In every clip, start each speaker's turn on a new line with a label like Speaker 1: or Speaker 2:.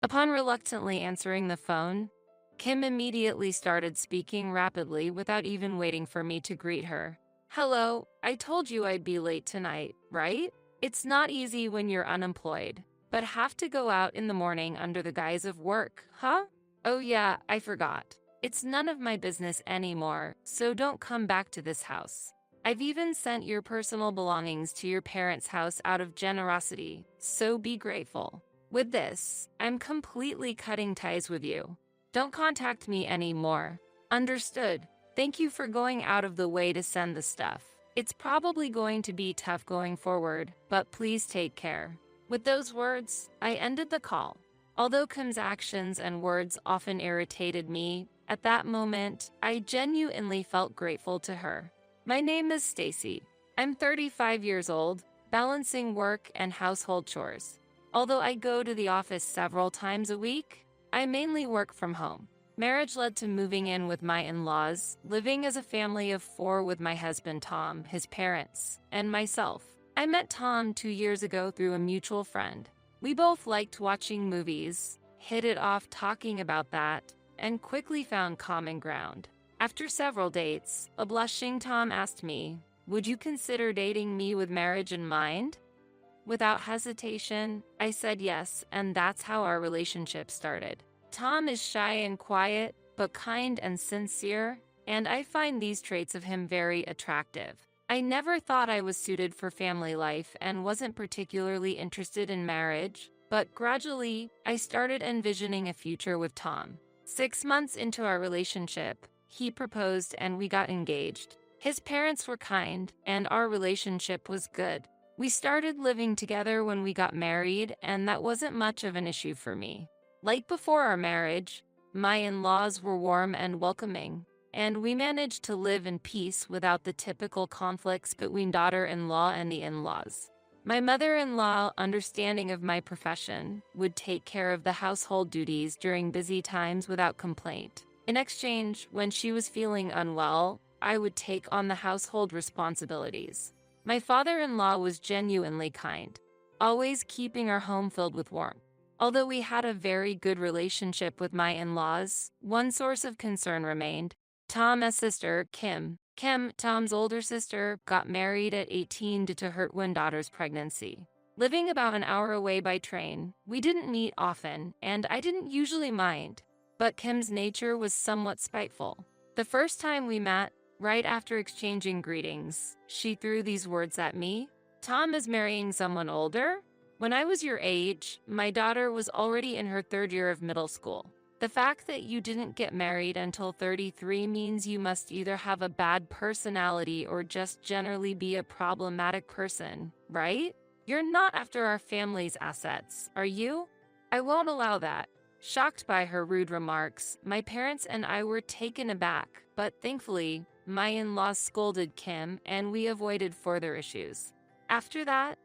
Speaker 1: Upon reluctantly answering the phone, Kim immediately started speaking rapidly without even waiting for me to greet her. Hello, I told you I'd be late tonight, right? It's not easy when you're unemployed, but have to go out in the morning under the guise of work, huh? Oh yeah, I forgot. It's none of my business anymore, so don't come back to this house. I've even sent your personal belongings to your parents' house out of generosity, so be grateful. With this, I'm completely cutting ties with you. Don't contact me anymore. Understood. Thank you for going out of the way to send the stuff. It's probably going to be tough going forward, but please take care. With those words, I ended the call. Although Kim's actions and words often irritated me, at that moment, I genuinely felt grateful to her. My name is Stacy. I'm 35 years old, balancing work and household chores. Although I go to the office several times a week, I mainly work from home. Marriage led to moving in with my in-laws, living as a family of 4 with my husband Tom, his parents, and myself. I met Tom 2 years ago through a mutual friend. We both liked watching movies, hit it off talking about that, and quickly found common ground. After several dates, a blushing Tom asked me, "Would you consider dating me with marriage in mind?" Without hesitation, I said yes, and that's how our relationship started. Tom is shy and quiet, but kind and sincere, and I find these traits of him very attractive. I never thought I was suited for family life and wasn't particularly interested in marriage, but gradually, I started envisioning a future with Tom. 6 months into our relationship, he proposed and we got engaged. His parents were kind, and our relationship was good. We started living together when we got married, and that wasn't much of an issue for me. Like before our marriage, my in-laws were warm and welcoming, and we managed to live in peace without the typical conflicts between daughter-in-law and the in-laws. My mother-in-law, understanding of my profession, would take care of the household duties during busy times without complaint. In exchange, when she was feeling unwell, I would take on the household responsibilities. My father-in-law was genuinely kind, always keeping our home filled with warmth. Although we had a very good relationship with my in-laws, one source of concern remained. Tom's sister, Kim, Tom's older sister, got married at 18 due to her twin daughter's pregnancy. Living about an hour away by train, we didn't meet often, and I didn't usually mind. But Kim's nature was somewhat spiteful. The first time we met, right after exchanging greetings, she threw these words at me. "Tom is marrying someone older? When I was your age, my daughter was already in her 3rd year of middle school. The fact that you didn't get married until 33 means you must either have a bad personality or just generally be a problematic person, right? You're not after our family's assets, are you? I won't allow that." Shocked by her rude remarks, my parents and I were taken aback, but thankfully, my in-laws scolded Kim and we avoided further issues. After that,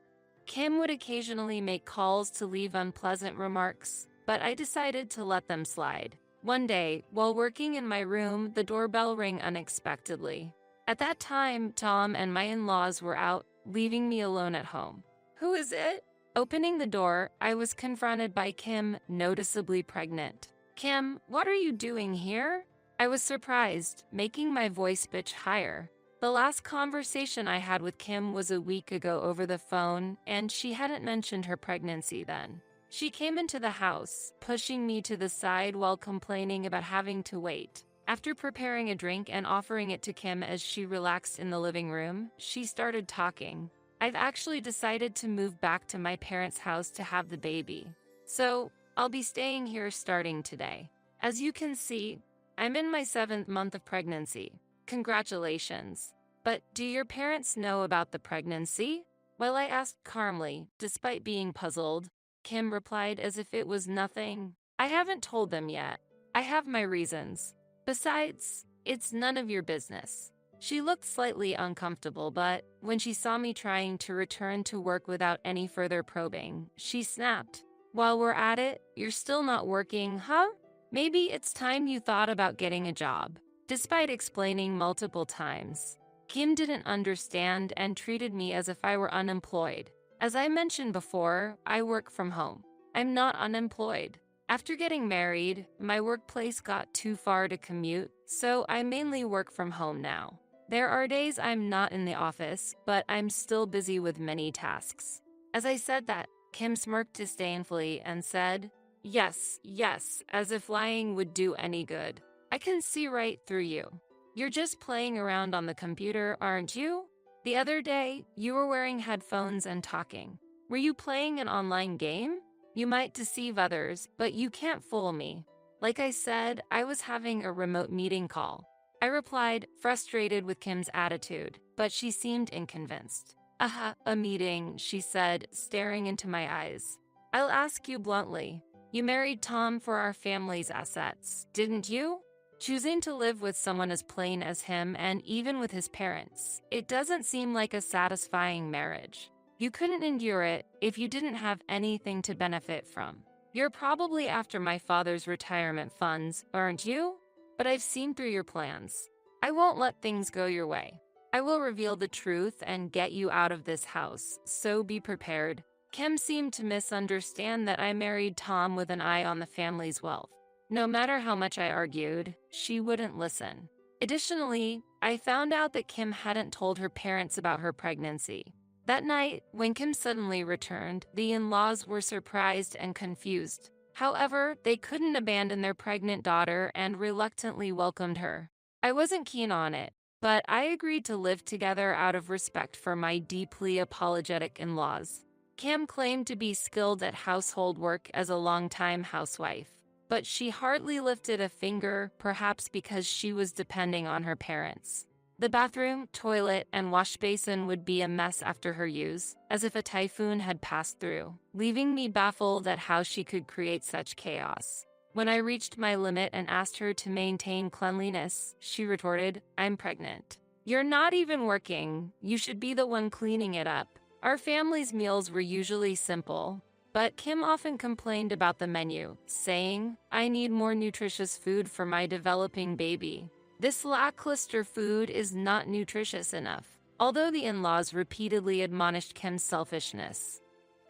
Speaker 1: Kim would occasionally make calls to leave unpleasant remarks, but I decided to let them slide. One day, while working in my room, the doorbell rang unexpectedly. At that time, Tom and my in-laws were out, leaving me alone at home. "Who is it?" Opening the door, I was confronted by Kim, noticeably pregnant. "Kim, what are you doing here?" I was surprised, making my voice pitch higher. The last conversation I had with Kim was a week ago over the phone, and she hadn't mentioned her pregnancy then. She came into the house, pushing me to the side while complaining about having to wait. After preparing a drink and offering it to Kim as she relaxed in the living room, she started talking. "I've actually decided to move back to my parents' house to have the baby. So, I'll be staying here starting today. As you can see, I'm in my 7th month of pregnancy. Congratulations. But do your parents know about the pregnancy?" While I asked calmly, despite being puzzled, Kim replied as if it was nothing. "I haven't told them yet. I have my reasons. Besides, it's none of your business." She looked slightly uncomfortable, but when she saw me trying to return to work without any further probing, she snapped. "While we're at it, you're still not working, huh? Maybe it's time you thought about getting a job." Despite explaining multiple times, Kim didn't understand and treated me as if I were unemployed. As I mentioned before, I work from home. I'm not unemployed. After getting married, my workplace got too far to commute, so I mainly work from home now. There are days I'm not in the office, but I'm still busy with many tasks. As I said that, Kim smirked disdainfully and said, "Yes, yes," as if lying would do any good. "I can see right through you. You're just playing around on the computer, aren't you? The other day, you were wearing headphones and talking. Were you playing an online game? You might deceive others, but you can't fool me." Like I said, I was having a remote meeting call. I replied, frustrated with Kim's attitude, but she seemed unconvinced. A meeting," she said, staring into my eyes. "I'll ask you bluntly. You married Tom for our family's assets, didn't you? Choosing to live with someone as plain as him and even with his parents, it doesn't seem like a satisfying marriage. You couldn't endure it if you didn't have anything to benefit from. You're probably after my father's retirement funds, aren't you? But I've seen through your plans. I won't let things go your way. I will reveal the truth and get you out of this house, so be prepared." Kim seemed to misunderstand that I married Tom with an eye on the family's wealth. No matter how much I argued, she wouldn't listen. Additionally, I found out that Kim hadn't told her parents about her pregnancy. That night, when Kim suddenly returned, the in-laws were surprised and confused. However, they couldn't abandon their pregnant daughter and reluctantly welcomed her. I wasn't keen on it, but I agreed to live together out of respect for my deeply apologetic in-laws. Kim claimed to be skilled at household work as a longtime housewife, but she hardly lifted a finger, perhaps because she was depending on her parents. The bathroom, toilet, and wash basin would be a mess after her use, as if a typhoon had passed through, leaving me baffled at how she could create such chaos. When I reached my limit and asked her to maintain cleanliness, she retorted, "I'm pregnant. You're not even working. You should be the one cleaning it up." Our family's meals were usually simple, but Kim often complained about the menu, saying, "I need more nutritious food for my developing baby. This lackluster food is not nutritious enough." Although the in-laws repeatedly admonished Kim's selfishness,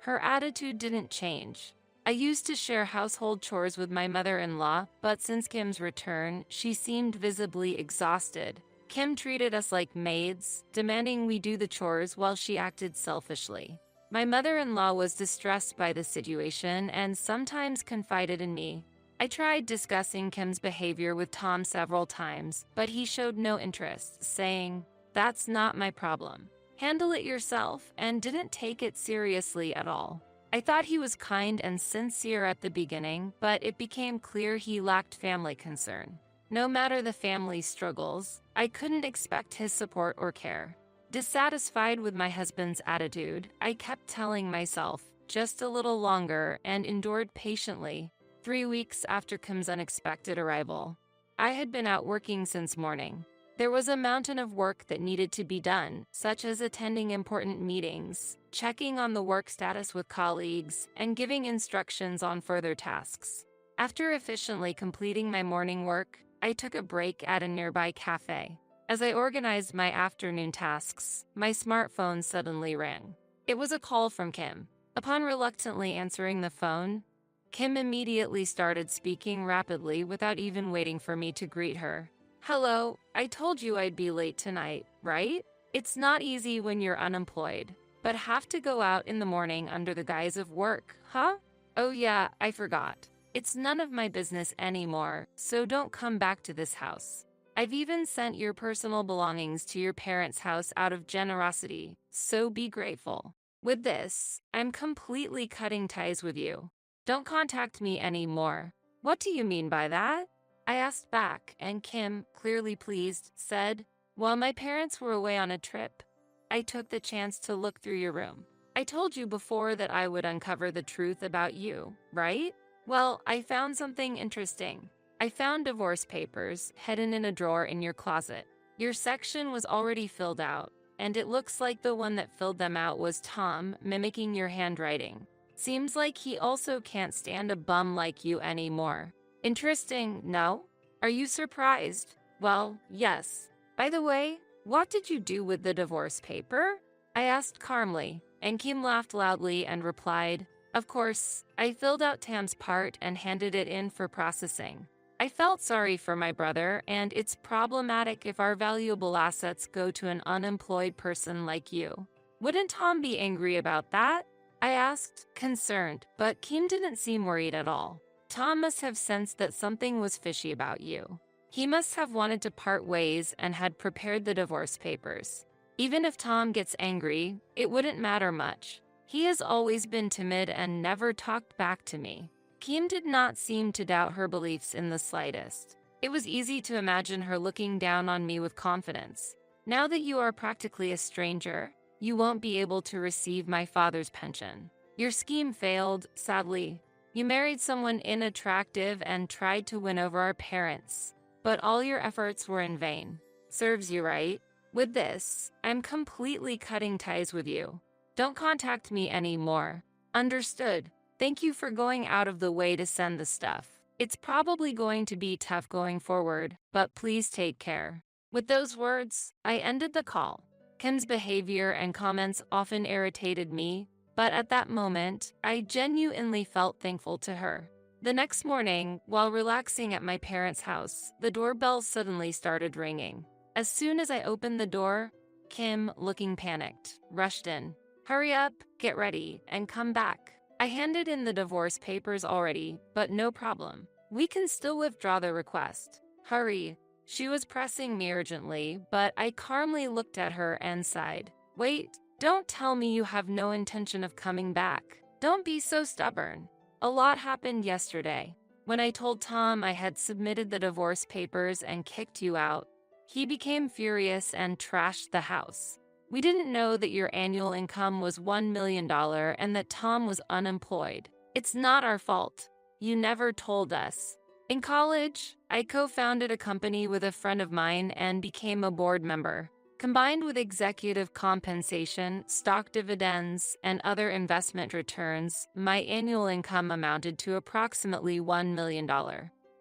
Speaker 1: her attitude didn't change. I used to share household chores with my mother-in-law, but since Kim's return, she seemed visibly exhausted. Kim treated us like maids, demanding we do the chores while she acted selfishly. My mother-in-law was distressed by the situation and sometimes confided in me. I tried discussing Kim's behavior with Tom several times, but he showed no interest, saying, "That's not my problem. Handle it yourself," and didn't take it seriously at all. I thought he was kind and sincere at the beginning, but it became clear he lacked family concern. No matter the family's struggles, I couldn't expect his support or care. Dissatisfied with my husband's attitude, I kept telling myself, just a little longer, and endured patiently. 3 weeks after Kim's unexpected arrival, I had been out working since morning. There was a mountain of work that needed to be done, such as attending important meetings, checking on the work status with colleagues, and giving instructions on further tasks. After efficiently completing my morning work, I took a break at a nearby cafe. As I organized my afternoon tasks, my smartphone suddenly rang. It was a call from Kim. Upon reluctantly answering the phone, Kim immediately started speaking rapidly without even waiting for me to greet her. "Hello, I told you I'd be late tonight, right? It's not easy when you're unemployed, but have to go out in the morning under the guise of work, huh? Oh yeah, I forgot. It's none of my business anymore, so don't come back to this house. I've even sent your personal belongings to your parents' house out of generosity, so be grateful. With this, I'm completely cutting ties with you. Don't contact me anymore." "What do you mean by that?" I asked back, and Kim, clearly pleased, said, "While my parents were away on a trip, I took the chance to look through your room. I told you before that I would uncover the truth about you, right? Well, I found something interesting. I found divorce papers hidden in a drawer in your closet. Your section was already filled out, and it looks like the one that filled them out was Tom, mimicking your handwriting. Seems like he also can't stand a bum like you anymore. Interesting, no? Are you surprised?" "Well, yes. By the way, what did you do with the divorce paper?" I asked calmly, and Kim laughed loudly and replied, Of course, I filled out Tam's part and handed it in for processing. I felt sorry for my brother, and it's problematic if our valuable assets go to an unemployed person like you. Wouldn't Tom be angry about that? I asked, concerned, but Kim didn't seem worried at all. Tom must have sensed that something was fishy about you. He must have wanted to part ways and had prepared the divorce papers. Even if Tom gets angry, it wouldn't matter much. He has always been timid and never talked back to me. Kim did not seem to doubt her beliefs in the slightest. It was easy to imagine her looking down on me with confidence. Now that you are practically a stranger, you won't be able to receive my father's pension. Your scheme failed, sadly. You married someone unattractive and tried to win over our parents, but all your efforts were in vain. Serves you right. With this, I'm completely cutting ties with you. Don't contact me anymore. Understood. Thank you for going out of the way to send the stuff. It's probably going to be tough going forward, but please take care. With those words, I ended the call. Kim's behavior and comments often irritated me, but at that moment, I genuinely felt thankful to her. The next morning, while relaxing at my parents' house, the doorbell suddenly started ringing. As soon as I opened the door, Kim, looking panicked, rushed in. Hurry up, get ready, and come back. I handed in the divorce papers already, but no problem. We can still withdraw the request. Hurry. She was pressing me urgently, but I calmly looked at her and sighed. Wait, don't tell me you have no intention of coming back. Don't be so stubborn. A lot happened yesterday. When I told Tom I had submitted the divorce papers and kicked you out, he became furious and trashed the house. We didn't know that your annual income was $1 million and that Tom was unemployed. It's not our fault. You never told us. In college, I co-founded a company with a friend of mine and became a board member. Combined with executive compensation, stock dividends, and other investment returns, my annual income amounted to approximately $1 million.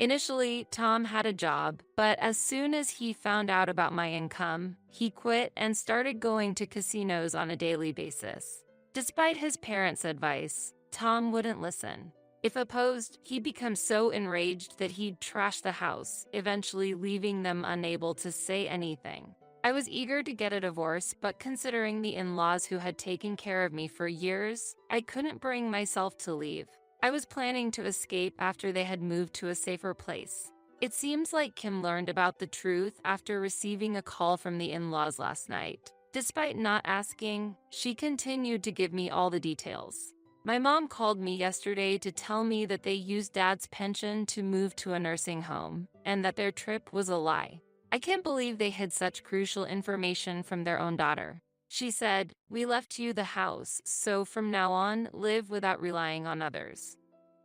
Speaker 1: Initially, Tom had a job, but as soon as he found out about my income, he quit and started going to casinos on a daily basis. Despite his parents' advice, Tom wouldn't listen. If opposed, he'd become so enraged that he'd trash the house, eventually leaving them unable to say anything. I was eager to get a divorce, but considering the in-laws who had taken care of me for years, I couldn't bring myself to leave. I was planning to escape after they had moved to a safer place. It seems like Kim learned about the truth after receiving a call from the in-laws last night. Despite not asking, she continued to give me all the details. My mom called me yesterday to tell me that they used Dad's pension to move to a nursing home, and that their trip was a lie. I can't believe they hid such crucial information from their own daughter. She said, "We left you the house, so from now on, live without relying on others."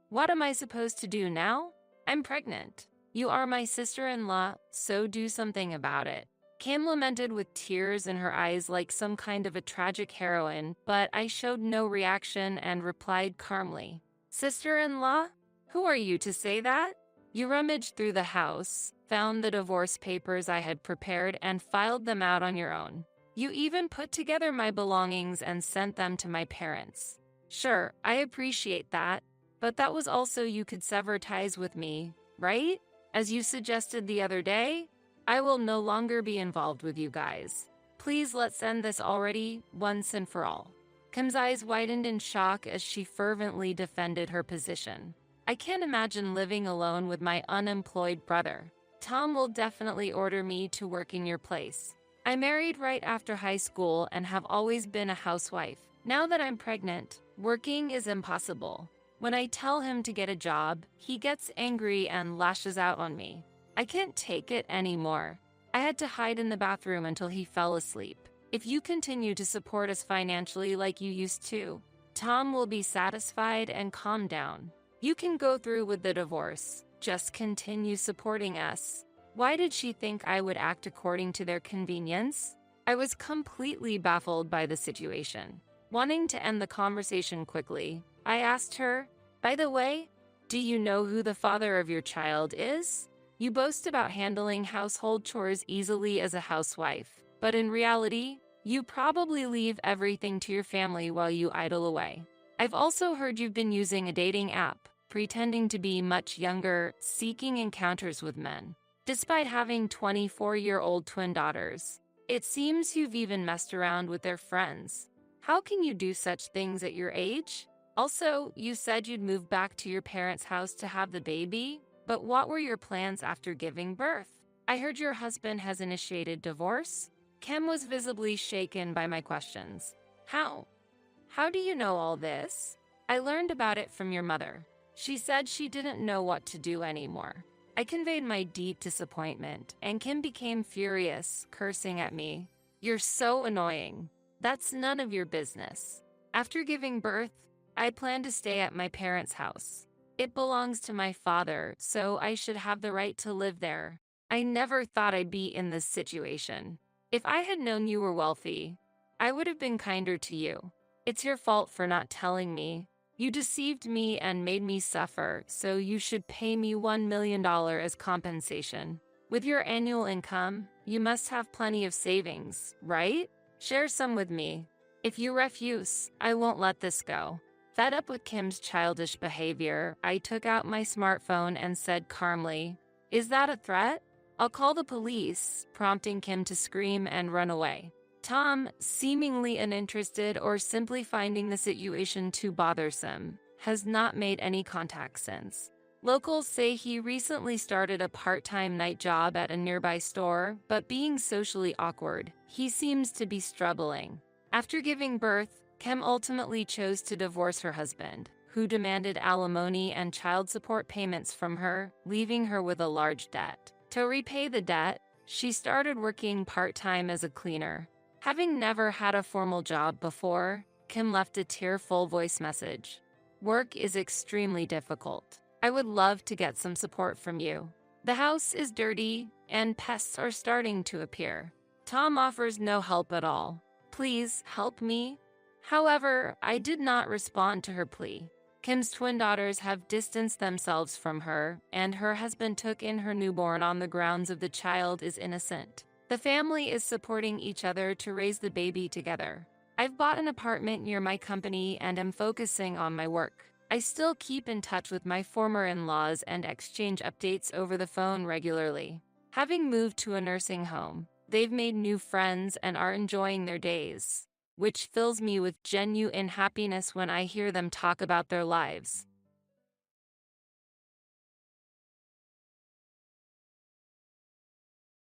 Speaker 1: What am I supposed to do now? I'm pregnant. You are my sister-in-law, so do something about it. Kim lamented with tears in her eyes like some kind of a tragic heroine, but I showed no reaction and replied calmly. Sister-in-law? Who are you to say that? You rummaged through the house, found the divorce papers I had prepared, and filed them out on your own. You even put together my belongings and sent them to my parents. Sure, I appreciate that, but that was also you could sever ties with me, right? As you suggested the other day, I will no longer be involved with you guys. Please let's end this already, once and for all. Kim's eyes widened in shock as she fervently defended her position. I can't imagine living alone with my unemployed brother. Tom will definitely order me to work in your place. I married right after high school and have always been a housewife. Now that I'm pregnant, working is impossible. When I tell him to get a job, he gets angry and lashes out on me. I can't take it anymore. I had to hide in the bathroom until he fell asleep. If you continue to support us financially like you used to, Tom will be satisfied and calm down. You can go through with the divorce. Just continue supporting us. Why did she think I would act according to their convenience? I was completely baffled by the situation. Wanting to end the conversation quickly, I asked her, by the way, do you know who the father of your child is? You boast about handling household chores easily as a housewife, but in reality, you probably leave everything to your family while you idle away. I've also heard you've been using a dating app, pretending to be much younger, seeking encounters with men. Despite having 24-year-old twin daughters, it seems you've even messed around with their friends. How can you do such things at your age? Also, you said you'd move back to your parents' house to have the baby, but what were your plans after giving birth? I heard your husband has initiated divorce? Kim was visibly shaken by my questions. How? How do you know all this? I learned about it from your mother. She said she didn't know what to do anymore. I conveyed my deep disappointment, and Kim became furious, cursing at me. You're so annoying. That's none of your business. After giving birth, I plan to stay at my parents' house. It belongs to my father, so I should have the right to live there. I never thought I'd be in this situation. If I had known you were wealthy, I would have been kinder to you. It's your fault for not telling me. You deceived me and made me suffer, so you should pay me $1 million as compensation. With your annual income, you must have plenty of savings, right? Share some with me. If you refuse, I won't let this go. Fed up with Kim's childish behavior, I took out my smartphone and said calmly, "Is that a threat? I'll call the police," prompting Kim to scream and run away. Tom, seemingly uninterested or simply finding the situation too bothersome, has not made any contact since. Locals say he recently started a part-time night job at a nearby store, but being socially awkward, he seems to be struggling. After giving birth, Kim ultimately chose to divorce her husband, who demanded alimony and child support payments from her, leaving her with a large debt. To repay the debt, she started working part-time as a cleaner. Having never had a formal job before, Kim left a tearful voice message. "Work is extremely difficult. I would love to get some support from you. The house is dirty, and pests are starting to appear. Tom offers no help at all. Please help me." However, I did not respond to her plea. Kim's twin daughters have distanced themselves from her, and her husband took in her newborn on the grounds of the child is innocent. The family is supporting each other to raise the baby together. I've bought an apartment near my company and am focusing on my work. I still keep in touch with my former in-laws and exchange updates over the phone regularly. Having moved to a nursing home, they've made new friends and are enjoying their days, which fills me with genuine happiness when I hear them talk about their lives.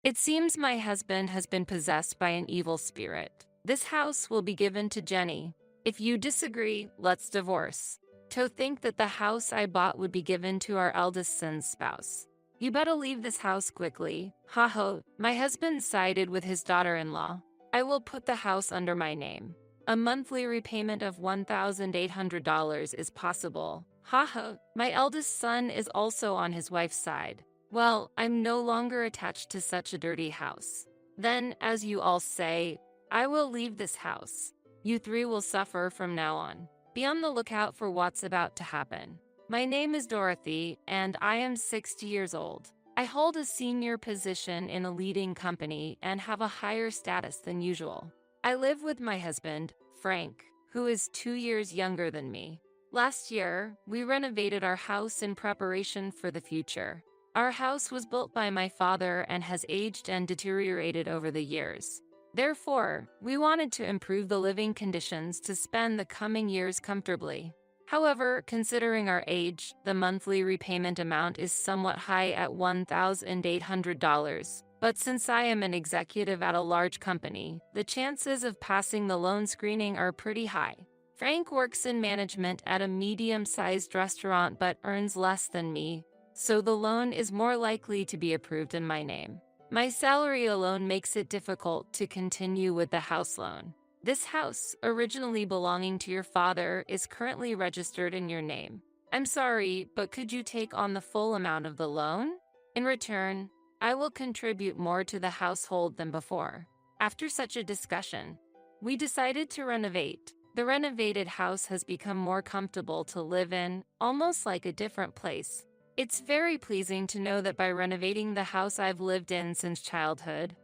Speaker 1: It seems my husband has been possessed by an evil spirit. This house will be given to Jenny. If you disagree, let's divorce. To think that the house I bought would be given to our eldest son's spouse. You better leave this house quickly. Ha ha. My husband sided with his daughter-in-law. I will put the house under my name. A monthly repayment of $1,800 is possible. Ha ha. My eldest son is also on his wife's side. Well, I'm no longer attached to such a dirty house. Then, as you all say, I will leave this house. You three will suffer from now on. Be on the lookout for what's about to happen. My name is Dorothy, and I am 60 years old. I hold a senior position in a leading company and have a higher status than usual. I live with my husband, Frank, who is 2 years younger than me. Last year, we renovated our house in preparation for the future. Our house was built by my father and has aged and deteriorated over the years. Therefore, we wanted to improve the living conditions to spend the coming years comfortably. However, considering our age, the monthly repayment amount is somewhat high at $1,800. But since I am an executive at a large company, the chances of passing the loan screening are pretty high. Frank works in management at a medium-sized restaurant but earns less than me, so the loan is more likely to be approved in my name. My salary alone makes it difficult to continue with the house loan. This house, originally belonging to your father, is currently registered in your name. I'm sorry, but could you take on the full amount of the loan? In return, I will contribute more to the household than before. After such a discussion, we decided to renovate. The renovated house has become more comfortable to live in, almost like a different place. It's very pleasing to know that by renovating the house I've lived in since childhood,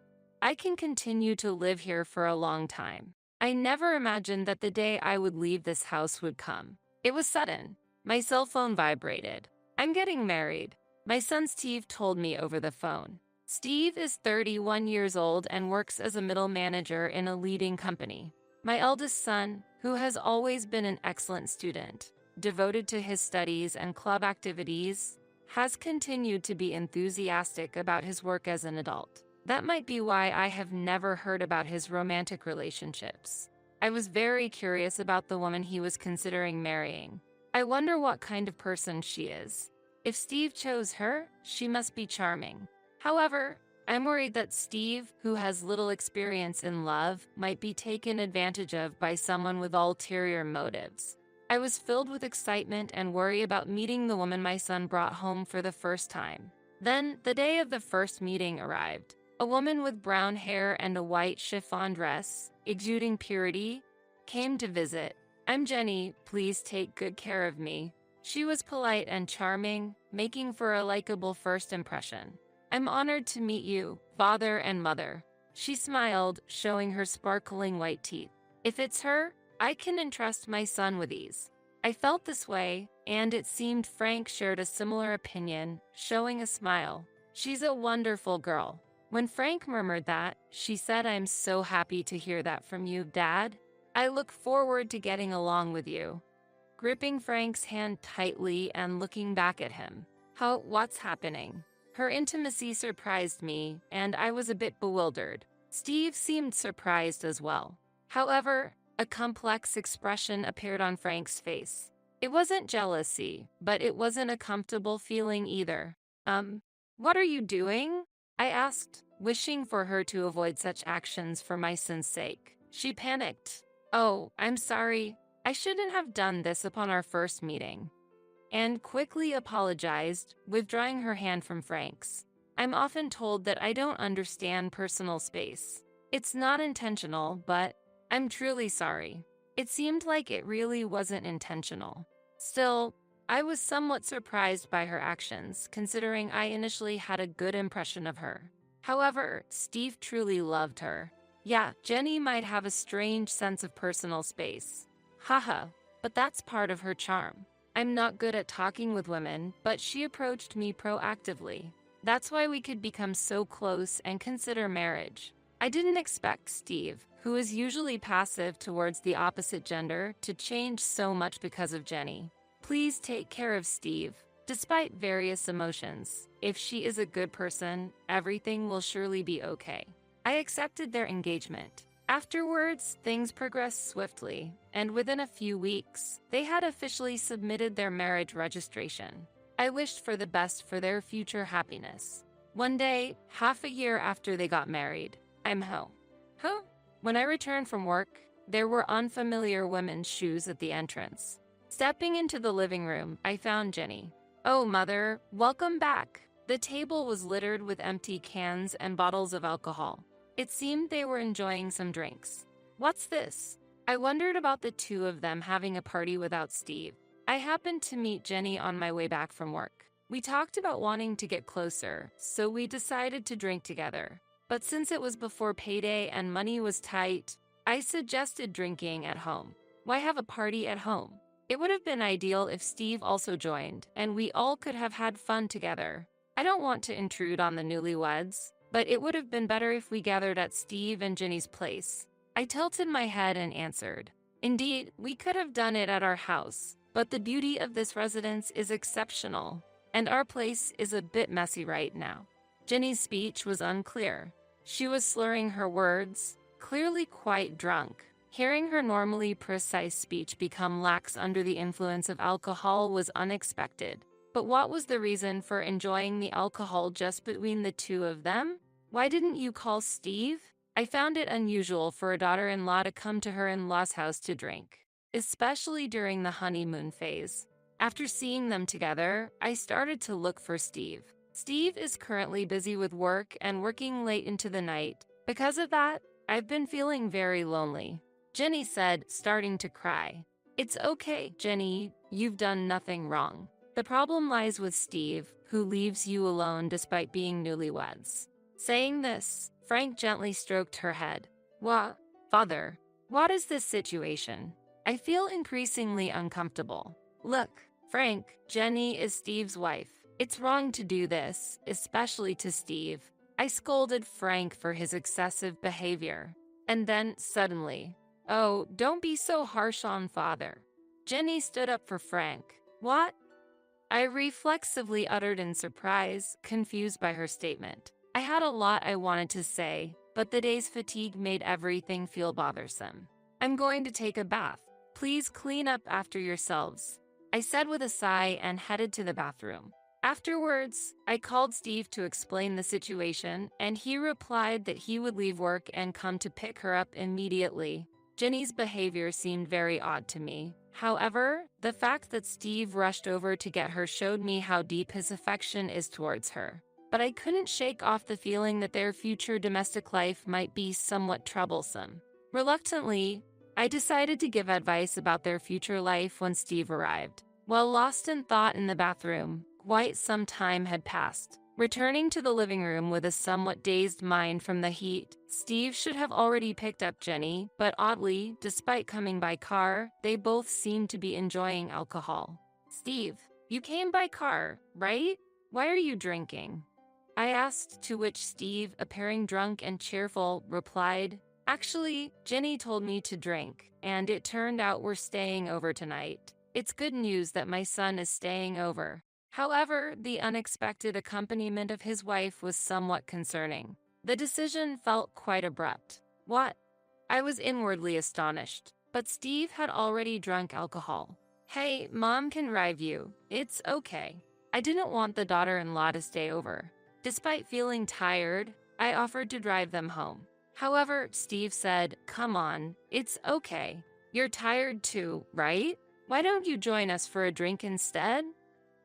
Speaker 1: I can continue to live here for a long time. I never imagined that the day I would leave this house would come. It was sudden. My cell phone vibrated. I'm getting married. My son Steve told me over the phone. Steve is 31 years old and works as a middle manager in a leading company. My eldest son, who has always been an excellent student, devoted to his studies and club activities, has continued to be enthusiastic about his work as an adult. That might be why I have never heard about his romantic relationships. I was very curious about the woman he was considering marrying. I wonder what kind of person she is. If Steve chose her, she must be charming. However, I'm worried that Steve, who has little experience in love, might be taken advantage of by someone with ulterior motives. I was filled with excitement and worry about meeting the woman my son brought home for the first time. Then, the day of the first meeting arrived. A woman with brown hair and a white chiffon dress, exuding purity, came to visit. "I'm Jenny, please take good care of me." She was polite and charming, making for a likable first impression. "I'm honored to meet you, father and mother." She smiled, showing her sparkling white teeth. "If it's her, I can entrust my son with ease." I felt this way, and it seemed Frank shared a similar opinion, showing a smile. "She's a wonderful girl." When Frank murmured that, she said, "I'm so happy to hear that from you, Dad. I look forward to getting along with you." Gripping Frank's hand tightly and looking back at him. What's happening?" Her intimacy surprised me, and I was a bit bewildered. Steve seemed surprised as well. However, a complex expression appeared on Frank's face. It wasn't jealousy, but it wasn't a comfortable feeling either. What are you doing?" I asked, wishing for her to avoid such actions for my son's sake. She panicked. "Oh, I'm sorry. I shouldn't have done this upon our first meeting," and quickly apologized, withdrawing her hand from Frank's. "I'm often told that I don't understand personal space. It's not intentional, but I'm truly sorry." It seemed like it really wasn't intentional. Still, I was somewhat surprised by her actions, considering I initially had a good impression of her. However, Steve truly loved her. Yeah, Jenny might have a strange sense of personal space. Haha, but that's part of her charm. I'm not good at talking with women, but she approached me proactively. That's why we could become so close and consider marriage. I didn't expect Steve, who is usually passive towards the opposite gender, to change so much because of Jenny. Please take care of Steve. Despite various emotions, if she is a good person, everything will surely be okay. I accepted their engagement. Afterwards, things progressed swiftly, and within a few weeks, they had officially submitted their marriage registration. I wished for the best for their future happiness. One day, half a year after they got married, I'm home. When I returned from work, there were unfamiliar women's shoes at the entrance. Stepping into the living room, I found Jenny. "Oh, Mother, welcome back." The table was littered with empty cans and bottles of alcohol. It seemed they were enjoying some drinks. "What's this?" I wondered about the two of them having a party without Steve. I happened to meet Jenny on my way back from work. We talked about wanting to get closer, so we decided to drink together. But since it was before payday and money was tight, I suggested drinking at home. Why have a party at home? It would have been ideal if Steve also joined, and we all could have had fun together. I don't want to intrude on the newlyweds, but it would have been better if we gathered at Steve and Jenny's place. I tilted my head and answered, "Indeed, we could have done it at our house, but the beauty of this residence is exceptional, and our place is a bit messy right now." Jenny's speech was unclear. She was slurring her words, clearly quite drunk. Hearing her normally precise speech become lax under the influence of alcohol was unexpected. But what was the reason for enjoying the alcohol just between the two of them? "Why didn't you call Steve?" I found it unusual for a daughter-in-law to come to her in-law's house to drink, especially during the honeymoon phase. After seeing them together, I started to look for Steve. Steve is currently busy with work and working late into the night. Because of that, I've been feeling very lonely. Jenny said, starting to cry. "It's okay, Jenny, you've done nothing wrong. The problem lies with Steve, who leaves you alone despite being newlyweds." Saying this, Frank gently stroked her head. Father, what is this situation?" I feel increasingly uncomfortable. Look, Frank, Jenny is Steve's wife. It's wrong to do this, especially to Steve. I scolded Frank for his excessive behavior. And then, suddenly, oh, don't be so harsh on father. Jenny stood up for Frank. What? I reflexively uttered in surprise, confused by her statement. I had a lot I wanted to say, but the day's fatigue made everything feel bothersome. I'm going to take a bath. Please clean up after yourselves, I said with a sigh and headed to the bathroom. Afterwards, I called Steve to explain the situation, and he replied that he would leave work and come to pick her up immediately. Jenny's behavior seemed very odd to me. However, the fact that Steve rushed over to get her showed me how deep his affection is towards her. But I couldn't shake off the feeling that their future domestic life might be somewhat troublesome. Reluctantly, I decided to give advice about their future life when Steve arrived. While lost in thought in the bathroom, quite some time had passed. Returning to the living room with a somewhat dazed mind from the heat, Steve should have already picked up Jenny, but oddly, despite coming by car, they both seemed to be enjoying alcohol. Steve, you came by car, right? Why are you drinking? I asked, to which Steve, appearing drunk and cheerful, replied, actually, Jenny told me to drink, and it turned out we're staying over tonight. It's good news that my son is staying over. However, the unexpected accompaniment of his wife was somewhat concerning. The decision felt quite abrupt. What? I was inwardly astonished, but Steve had already drunk alcohol. Hey, Mom can drive you. It's okay. I didn't want the daughter-in-law to stay over. Despite feeling tired, I offered to drive them home. However, Steve said, come on, it's okay. You're tired too, right? Why don't you join us for a drink instead?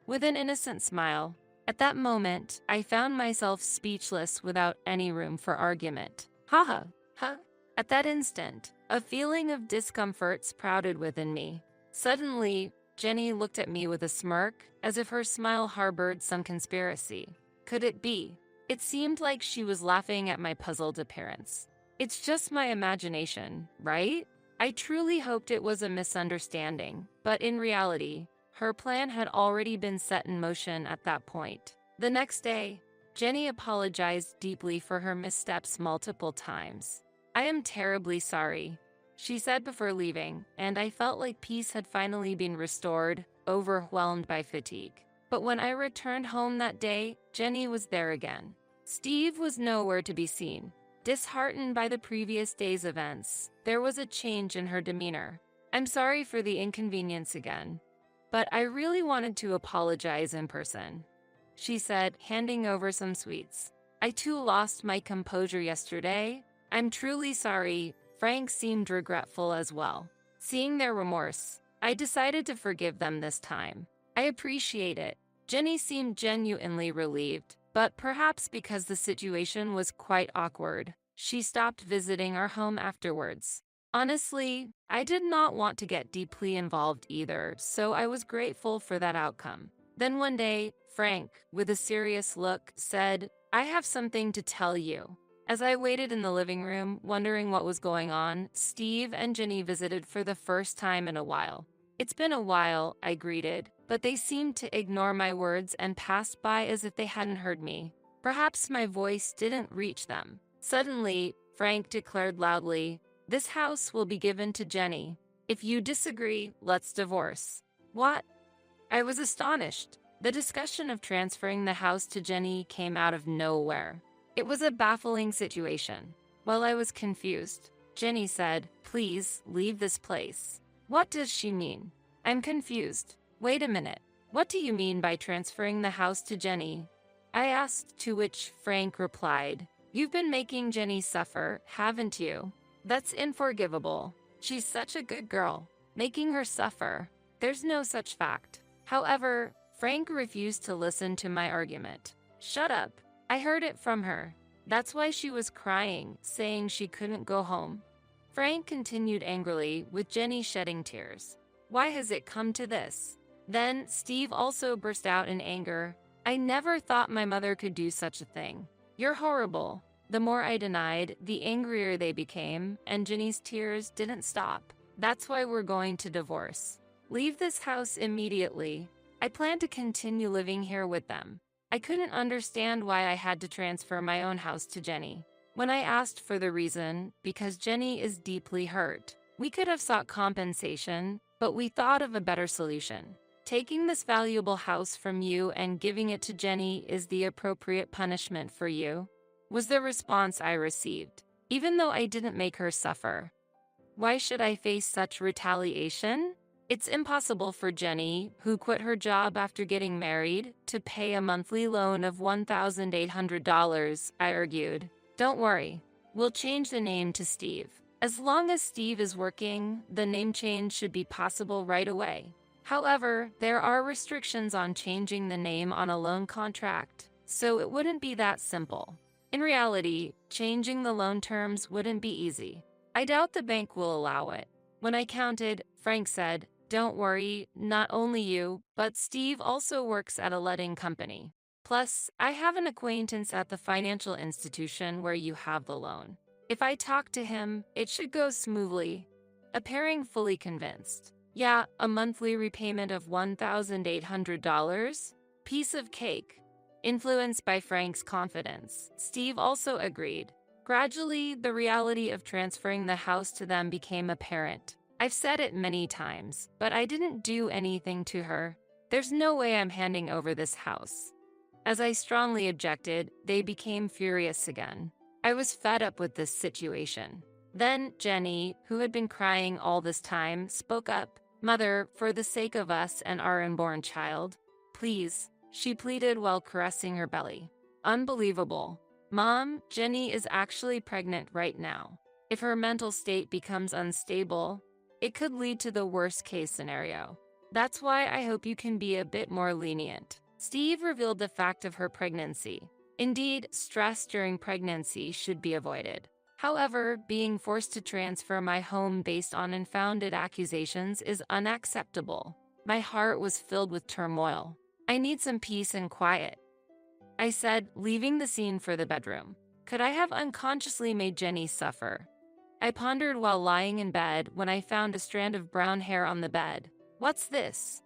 Speaker 1: With an innocent smile. At that moment, I found myself speechless without any room for argument. Haha, huh? At that instant, a feeling of discomfort sprouted within me. Suddenly, Jenny looked at me with a smirk, as if her smile harbored some conspiracy. Could it be? It seemed like she was laughing at my puzzled appearance. It's just my imagination, right? I truly hoped it was a misunderstanding, but in reality, her plan had already been set in motion at that point. The next day, Jenny apologized deeply for her missteps multiple times. I am terribly sorry, she said before leaving, and I felt like peace had finally been restored, overwhelmed by fatigue. But when I returned home that day, Jenny was there again. Steve was nowhere to be seen. Disheartened by the previous day's events, there was a change in her demeanor. I'm sorry for the inconvenience again, but I really wanted to apologize in person, she said, handing over some sweets. I too lost my composure yesterday. I'm truly sorry. Frank seemed regretful as well. Seeing their remorse, I decided to forgive them this time. I appreciate it. Jenny seemed genuinely relieved, but perhaps because the situation was quite awkward, she stopped visiting our home afterwards. Honestly, I did not want to get deeply involved either, so I was grateful for that outcome. Then one day, Frank, with a serious look, said, I have something to tell you. As I waited in the living room, wondering what was going on, Steve and Jenny visited for the first time in a while. It's been a while, I greeted, but they seemed to ignore my words and passed by as if they hadn't heard me. Perhaps my voice didn't reach them. Suddenly, Frank declared loudly, this house will be given to Jenny. If you disagree, let's divorce. What? I was astonished. The discussion of transferring the house to Jenny came out of nowhere. It was a baffling situation. While I was confused, Jenny said, please leave this place. What does she mean? I'm confused. Wait a minute. What do you mean by transferring the house to Jenny? I asked, to which Frank replied, you've been making Jenny suffer, haven't you? That's unforgivable. She's such a good girl. Making her suffer. There's no such fact. However, Frank refused to listen to my argument. Shut up. I heard it from her. That's why she was crying, saying she couldn't go home. Frank continued angrily, with Jenny shedding tears. Why has it come to this? Then Steve also burst out in anger. I never thought my mother could do such a thing. You're horrible. The more I denied, the angrier they became, and Jenny's tears didn't stop. That's why we're going to divorce. Leave this house immediately. I plan to continue living here with them. I couldn't understand why I had to transfer my own house to Jenny. When I asked for the reason, because Jenny is deeply hurt. We could have sought compensation, but we thought of a better solution. Taking this valuable house from you and giving it to Jenny is the appropriate punishment for you, was the response I received, even though I didn't make her suffer. Why should I face such retaliation? It's impossible for Jenny, who quit her job after getting married, to pay a monthly loan of $1,800, I argued. Don't worry, we'll change the name to Steve. As long as Steve is working, the name change should be possible right away. However, there are restrictions on changing the name on a loan contract, so it wouldn't be that simple. In reality, changing the loan terms wouldn't be easy. I doubt the bank will allow it. When I counted, Frank said, "Don't worry, not only you, but Steve also works at a letting company. Plus, I have an acquaintance at the financial institution where you have the loan. If I talk to him, it should go smoothly." Appearing fully convinced. Yeah, a monthly repayment of $1,800? Piece of cake. Influenced by Frank's confidence, Steve also agreed. Gradually, the reality of transferring the house to them became apparent. I've said it many times, but I didn't do anything to her. There's no way I'm handing over this house. As I strongly objected, they became furious again. I was fed up with this situation. Then Jenny, who had been crying all this time, spoke up. "Mother, for the sake of us and our unborn child, please," she pleaded while caressing her belly. Unbelievable. Mom, Jenny is actually pregnant right now. If her mental state becomes unstable, it could lead to the worst-case scenario. That's why I hope you can be a bit more lenient. Steve revealed the fact of her pregnancy. Indeed, stress during pregnancy should be avoided. However, being forced to transfer my home based on unfounded accusations is unacceptable. My heart was filled with turmoil. I need some peace and quiet, I said, leaving the scene for the bedroom. Could I have unconsciously made Jenny suffer? I pondered while lying in bed when I found a strand of brown hair on the bed. What's this?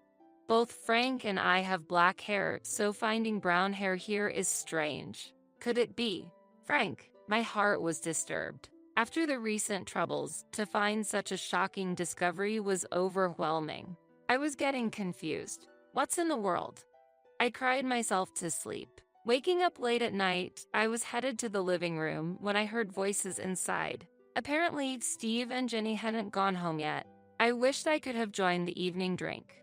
Speaker 1: Both Frank and I have black hair, so finding brown hair here is strange. Could it be Frank? My heart was disturbed. After the recent troubles, to find such a shocking discovery was overwhelming. I was getting confused. What's in the world? I cried myself to sleep. Waking up late at night, I was headed to the living room when I heard voices inside. Apparently, Steve and Jenny hadn't gone home yet. I wished I could have joined the evening drink.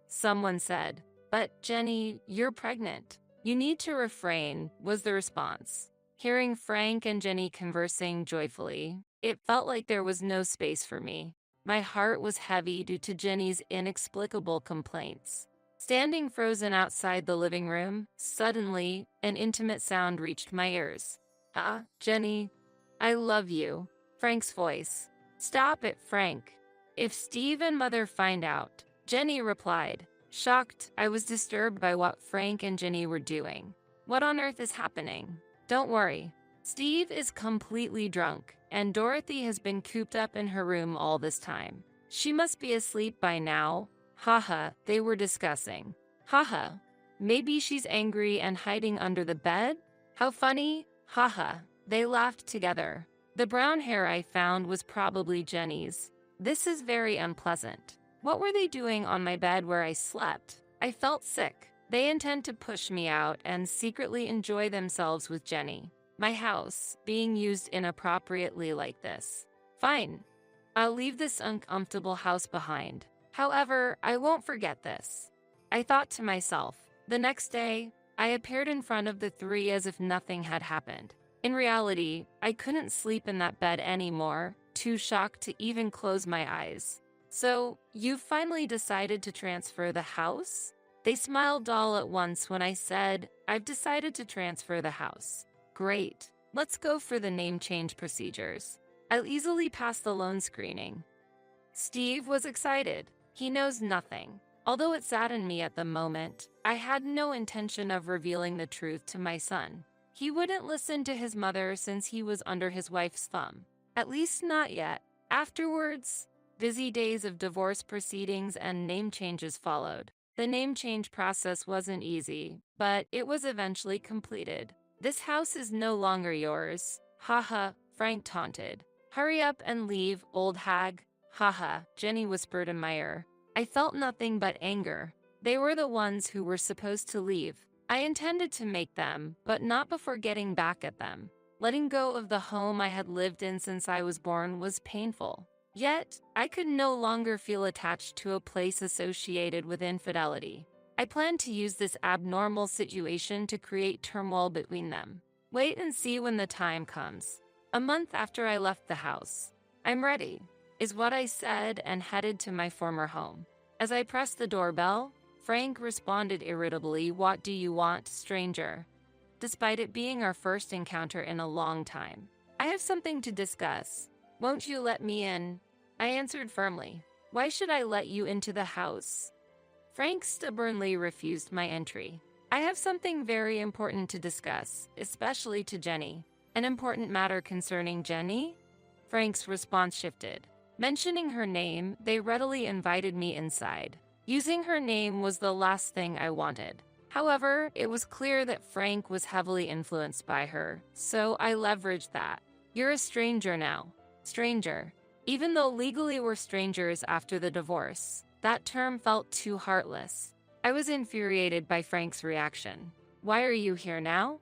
Speaker 1: Someone said, "But Jenny, you're pregnant. You need to refrain," was the response. Hearing Frank and Jenny conversing joyfully, it felt like there was no space for me. My heart was heavy due to Jenny's inexplicable complaints. Standing frozen outside the living room, suddenly, an intimate sound reached my ears. "Ah, Jenny, I love you." Frank's voice. "Stop it, Frank. If Steve and Mother find out," Jenny replied. Shocked, I was disturbed by what Frank and Jenny were doing. What on earth is happening? Don't worry. Steve is completely drunk, and Dorothy has been cooped up in her room all this time. She must be asleep by now. Haha, they were discussing. Haha, maybe she's angry and hiding under the bed? How funny. Haha, they laughed together. The brown hair I found was probably Jenny's. This is very unpleasant. What were they doing on my bed where I slept? I felt sick. They intend to push me out and secretly enjoy themselves with Jenny. My house being used inappropriately like this. Fine. I'll leave this uncomfortable house behind. However, I won't forget this. I thought to myself. The next day, I appeared in front of the three as if nothing had happened. In reality, I couldn't sleep in that bed anymore, too shocked to even close my eyes. "So, you've finally decided to transfer the house?" They smiled all at once when I said, "I've decided to transfer the house." Great. Let's go for the name change procedures. I'll easily pass the loan screening. Steve was excited. He knows nothing. Although it saddened me at the moment, I had no intention of revealing the truth to my son. He wouldn't listen to his mother since he was under his wife's thumb. At least not yet. Afterwards, Busy days of divorce proceedings and name changes followed. The name change process wasn't easy, but it was eventually completed. This house is no longer yours. Haha, Frank taunted. Hurry up and leave, old hag. Haha, Jenny whispered in my ear. I felt nothing but anger. They were the ones who were supposed to leave. I intended to make them, but not before getting back at them. Letting go of the home I had lived in since I was born was painful. Yet, I could no longer feel attached to a place associated with infidelity. I planned to use this abnormal situation to create turmoil between them. Wait and see when the time comes. A month after I left the house. I'm ready, is what I said and headed to my former home. As I pressed the doorbell, Frank responded irritably, "What do you want, stranger?" Despite it being our first encounter in a long time. I have something to discuss. Won't you let me in? I answered firmly. Why should I let you into the house? Frank stubbornly refused my entry. I have something very important to discuss, especially to Jenny. An important matter concerning Jenny? Frank's response shifted. Mentioning her name, they readily invited me inside. Using her name was the last thing I wanted. However, it was clear that Frank was heavily influenced by her, so I leveraged that. You're a stranger now. Stranger. Even though legally we're strangers after the divorce, that term felt too heartless. I was infuriated by Frank's reaction. Why are you here now?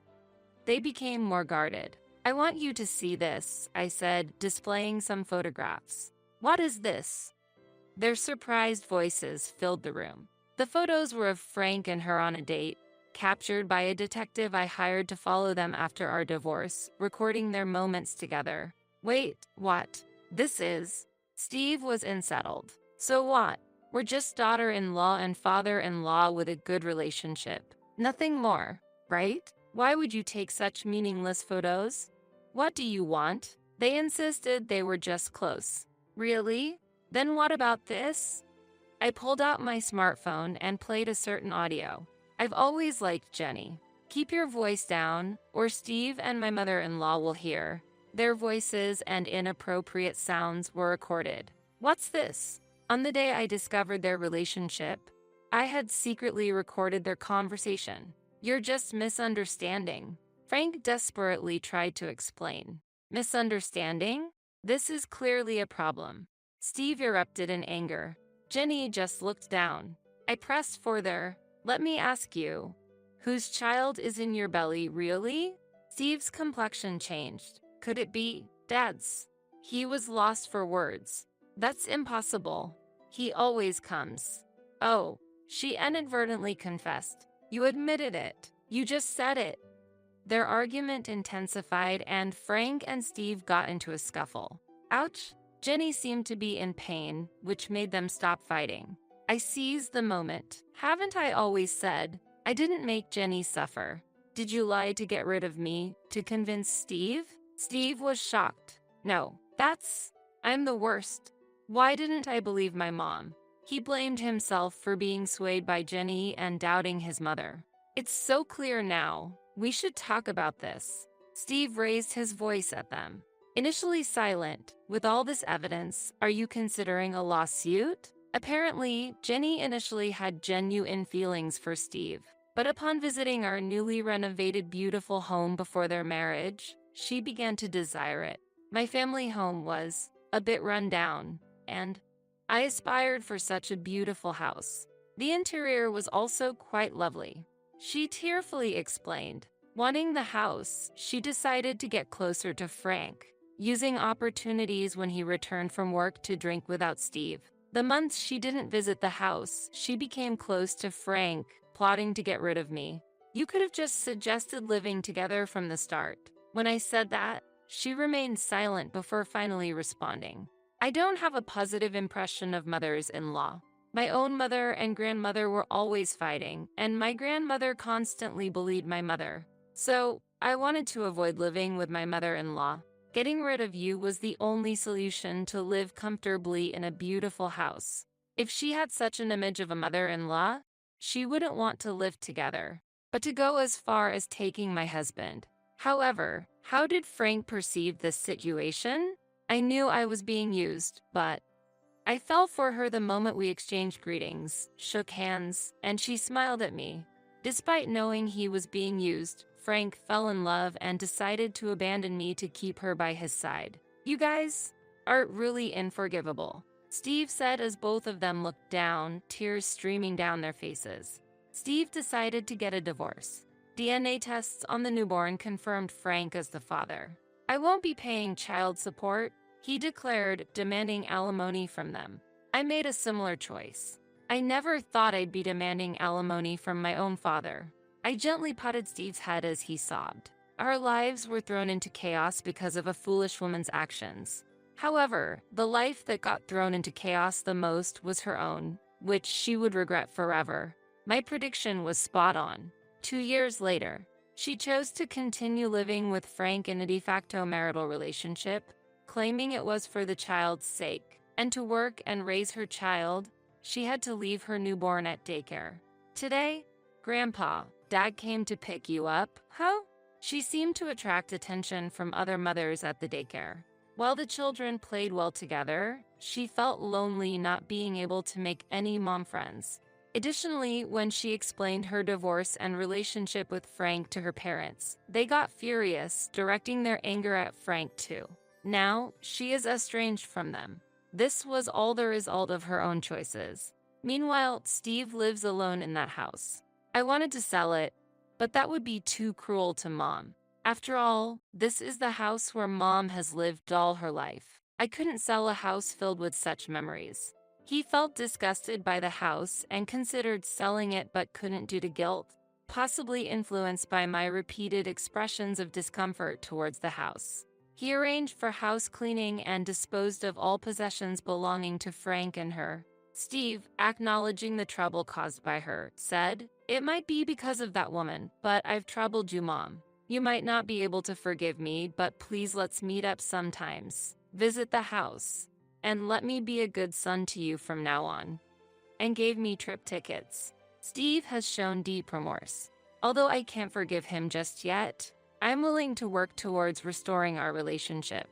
Speaker 1: They became more guarded. I want you to see this, I said, displaying some photographs. What is this? Their surprised voices filled the room. The photos were of Frank and her on a date, captured by a detective I hired to follow them after our divorce, recording their moments together. Wait, what? This is... Steve was unsettled. So what? We're just daughter-in-law and father-in-law with a good relationship. Nothing more, right? Why would you take such meaningless photos? What do you want? They insisted they were just close. Really? Then what about this? I pulled out my smartphone and played a certain audio. I've always liked Jenny. Keep your voice down, or Steve and my mother-in-law will hear. Their voices and inappropriate sounds were recorded. What's this? On the day I discovered their relationship, I had secretly recorded their conversation. You're just misunderstanding. Frank desperately tried to explain. Misunderstanding? This is clearly a problem. Steve erupted in anger. Jenny just looked down. I pressed further. Let me ask you, whose child is in your belly, really? Steve's complexion changed. Could it be Dad's? He was lost for words. That's impossible. He always comes. Oh, she inadvertently confessed. You admitted it. You just said it. Their argument intensified and Frank and Steve got into a scuffle. Ouch. Jenny seemed to be in pain, which made them stop fighting. I seized the moment. Haven't I always said, I didn't make Jenny suffer? Did you lie to get rid of me, to convince Steve? Steve was shocked. No, I'm the worst. Why didn't I believe my mom? He blamed himself for being swayed by Jenny and doubting his mother. It's so clear now. We should talk about this. Steve raised his voice at them. Initially silent, with all this evidence, are you considering a lawsuit? Apparently, Jenny initially had genuine feelings for Steve, but upon visiting our newly renovated beautiful home before their marriage, she began to desire it. My family home was a bit run down, and I aspired for such a beautiful house. The interior was also quite lovely. She tearfully explained. Wanting the house, she decided to get closer to Frank, using opportunities when he returned from work to drink without Steve. The months she didn't visit the house, she became close to Frank, plotting to get rid of me. You could have just suggested living together from the start. When I said that, she remained silent before finally responding. I don't have a positive impression of mothers-in-law. My own mother and grandmother were always fighting, and my grandmother constantly bullied my mother. So, I wanted to avoid living with my mother-in-law. Getting rid of you was the only solution to live comfortably in a beautiful house. If she had such an image of a mother-in-law, she wouldn't want to live together. But to go as far as taking my husband. However, how did Frank perceive this situation? I knew I was being used, but I fell for her the moment we exchanged greetings, shook hands, and she smiled at me. Despite knowing he was being used, Frank fell in love and decided to abandon me to keep her by his side. You guys are really unforgivable, Steve said as both of them looked down, tears streaming down their faces. Steve decided to get a divorce. DNA tests on the newborn confirmed Frank as the father. I won't be paying child support, he declared, demanding alimony from them. I made a similar choice. I never thought I'd be demanding alimony from my own father. I gently patted Steve's head as he sobbed. Our lives were thrown into chaos because of a foolish woman's actions. However, the life that got thrown into chaos the most was her own, which she would regret forever. My prediction was spot on. 2 years later, she chose to continue living with Frank in a de facto marital relationship, claiming it was for the child's sake. And to work and raise her child, she had to leave her newborn at daycare. Today, Grandpa, Dad came to pick you up, huh? She seemed to attract attention from other mothers at the daycare. While the children played well together, she felt lonely not being able to make any mom friends. Additionally, when she explained her divorce and relationship with Frank to her parents, they got furious, directing their anger at Frank too. Now, she is estranged from them. This was all the result of her own choices. Meanwhile, Steve lives alone in that house. I wanted to sell it, but that would be too cruel to Mom. After all, this is the house where Mom has lived all her life. I couldn't sell a house filled with such memories. He felt disgusted by the house and considered selling it but couldn't due to guilt, possibly influenced by my repeated expressions of discomfort towards the house. He arranged for house cleaning and disposed of all possessions belonging to Frank and her. Steve, acknowledging the trouble caused by her, said, "It might be because of that woman, but I've troubled you, Mom. You might not be able to forgive me, but please let's meet up sometimes. Visit the house. And let me be a good son to you from now on." And gave me trip tickets. Steve has shown deep remorse. Although I can't forgive him just yet, I'm willing to work towards restoring our relationship.